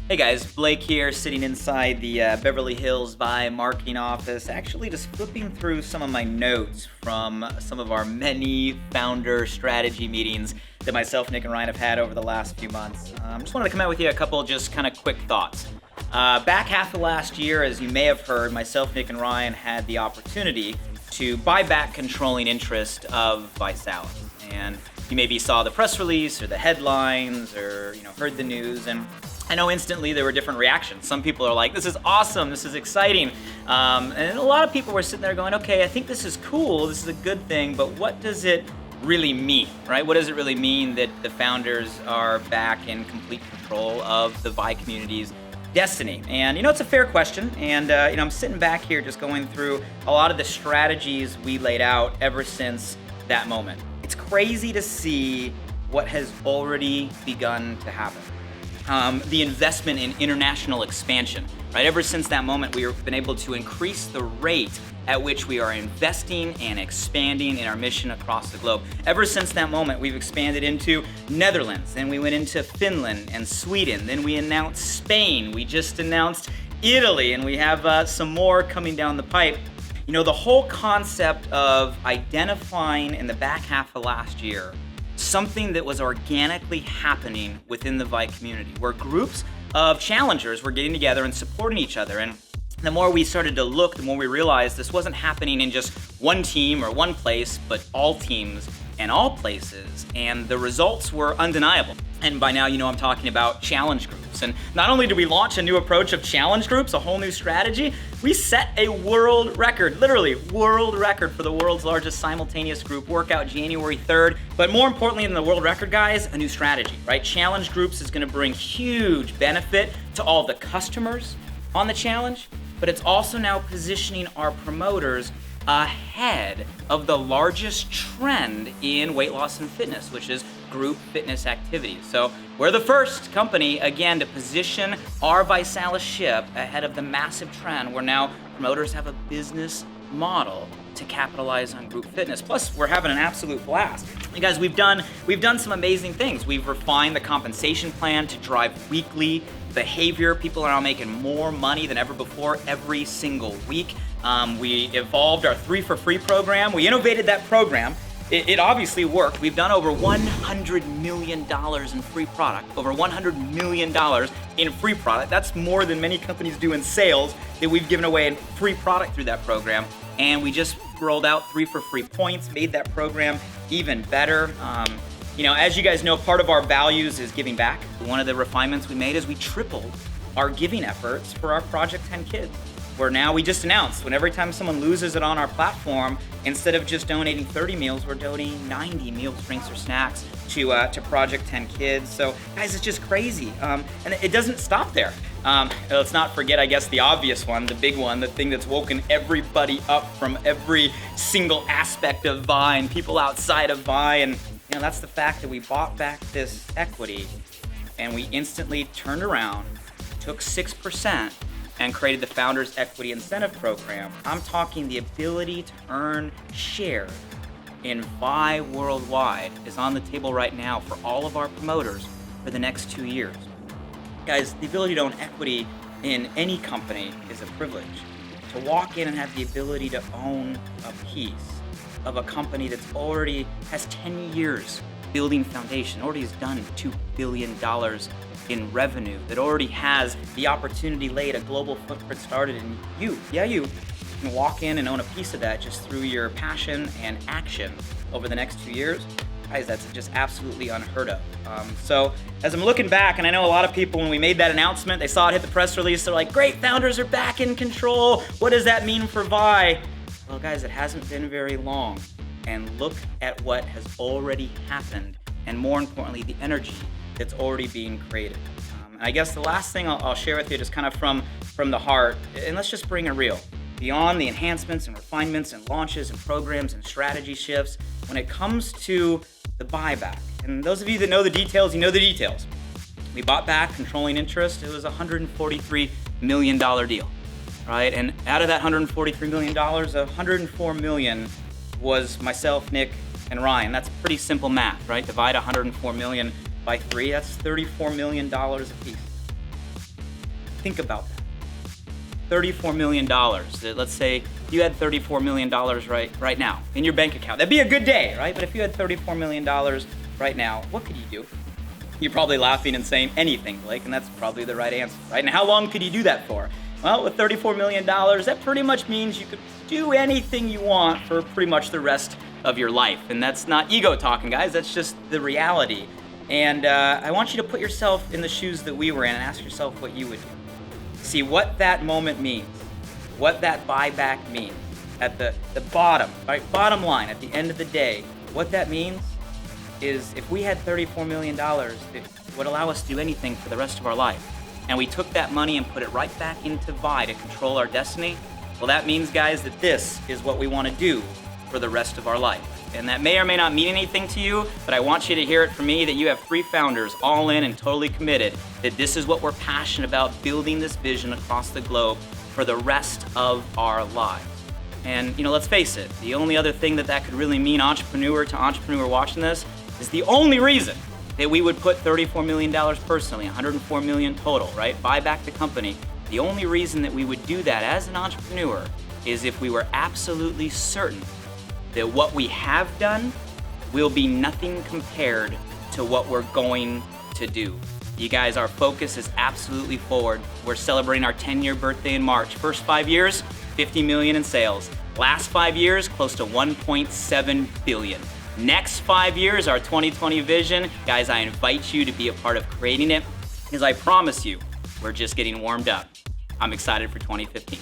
Hey guys, Blake here, sitting inside the Beverly Hills Vi marketing office, actually just flipping through some of my notes from some of our many founder strategy meetings that myself, Nick, and Ryan have had over the last few months. Just wanted to come out with you a couple just kind of quick thoughts. Back half of last year, as you may have heard, myself, Nick, and Ryan had the opportunity to buy back controlling interest of ViSalus. And you maybe saw the press release or the headlines or heard the news, and I know instantly there were different reactions. Some people are like, this is awesome, this is exciting. And a lot of people were sitting there going, okay, I think this is cool, this is a good thing, but what does it really mean, right? What does it really mean that the founders are back in complete control of the Vi community's destiny? And it's a fair question, and I'm sitting back here just going through a lot of the strategies we laid out ever since that moment. It's crazy to see what has already begun to happen. The investment in international expansion, right? Ever since that moment, we've been able to increase the rate at which we are investing and expanding in our mission across the globe. Ever since that moment, we've expanded into Netherlands, then we went into Finland and Sweden, then we announced Spain, we just announced Italy, and we have some more coming down the pipe. The whole concept of identifying in the back half of last year something that was organically happening within the Vi community, where groups of challengers were getting together and supporting each other. And the more we started to look, the more we realized this wasn't happening in just one team or one place, but all teams and all places. And the results were undeniable. And by now, I'm talking about challenge groups. And not only did we launch a new approach of challenge groups, a whole new strategy, we set a world record, literally world record, for the world's largest simultaneous group workout January 3rd. But more importantly than the world record, guys, a new strategy, right? Challenge groups is gonna bring huge benefit to all the customers on the challenge, but it's also now positioning our promoters ahead of the largest trend in weight loss and fitness, which is group fitness activities. So we're the first company, again, to position our ViSalus ship ahead of the massive trend where now promoters have a business model to capitalize on group fitness. Plus, we're having an absolute blast. You guys, we've done some amazing things. We've refined the compensation plan to drive weekly behavior. People are now making more money than ever before every single week. We evolved our 3 for Free program. We innovated that program. It obviously worked. We've done over $100 million in free product, over $100 million in free product. That's more than many companies do in sales that we've given away in free product through that program. And we just rolled out 3 for Free points, made that program even better. As you guys know, part of our values is giving back. One of the refinements we made is we tripled our giving efforts for our Project 10 Kids. Where now we just announced, when every time someone loses it on our platform, instead of just donating 30 meals, we're donating 90 meals, drinks, or snacks to Project 10 Kids. So guys, it's just crazy. And it doesn't stop there. Let's not forget, I guess, the obvious one, the big one, the thing that's woken everybody up from every single aspect of Vi and people outside of Vi. And that's the fact that we bought back this equity and we instantly turned around, took 6%, and created the Founders Equity Incentive Program. I'm talking the ability to earn shares in Vi worldwide is on the table right now for all of our promoters for the next 2 years. Guys, the ability to own equity in any company is a privilege. To walk in and have the ability to own a piece of a company that's already has 10 years building foundation, already has done $2 billion in revenue, that already has the opportunity laid, a global footprint started, and you can walk in and own a piece of that just through your passion and action over the next 2 years. Guys, that's just absolutely unheard of. So as I'm looking back, and I know a lot of people, when we made that announcement, they saw it hit the press release, they're like, great, founders are back in control. What does that mean for Vi? Well, guys, it hasn't been very long. And look at what has already happened, and more importantly, the energy that's already being created. And I guess the last thing I'll share with you, just kind of from the heart, and let's just bring it real. Beyond the enhancements and refinements and launches and programs and strategy shifts, when it comes to the buyback, and those of you that know the details, you know the details. We bought back controlling interest. It was a $143 million deal, right? And out of that $143 million, $104 million was myself, Nick, and Ryan. That's pretty simple math, right? Divide $104 million by 3, that's $34 million a piece. think about that. $34 million. Let's say you had $34 million right now in your bank account. That'd be a good day, right? But if you had $34 million right now, what could you do? You're probably laughing and saying anything, Blake, and that's probably the right answer, right? And how long could you do that for? Well, with $34 million, that pretty much means you could do anything you want for pretty much the rest of your life. And that's not ego talking, guys. That's just the reality. And I want you to put yourself in the shoes that we were in and ask yourself what you would do. See what that moment means, what that buyback means. At the bottom, right? Bottom line, at the end of the day, what that means is if we had $34 million, it would allow us to do anything for the rest of our life. And we took that money and put it right back into Vi to control our destiny. Well, that means, guys, that this is what we want to do for the rest of our life. And that may or may not mean anything to you, but I want you to hear it from me that you have 3 founders all in and totally committed, that this is what we're passionate about, building this vision across the globe for the rest of our lives. And, let's face it, the only other thing that could really mean entrepreneur to entrepreneur watching this is the only reason that we would put $34 million personally, $104 million total, right? Buy back the company. The only reason that we would do that as an entrepreneur is if we were absolutely certain that what we have done will be nothing compared to what we're going to do. You guys, our focus is absolutely forward. We're celebrating our 10-year birthday in March. First 5 years, 50 million in sales. Last 5 years, close to 1.7 billion. Next 5 years, our 2020 vision. Guys, I invite you to be a part of creating it, because I promise you, we're just getting warmed up. I'm excited for 2015.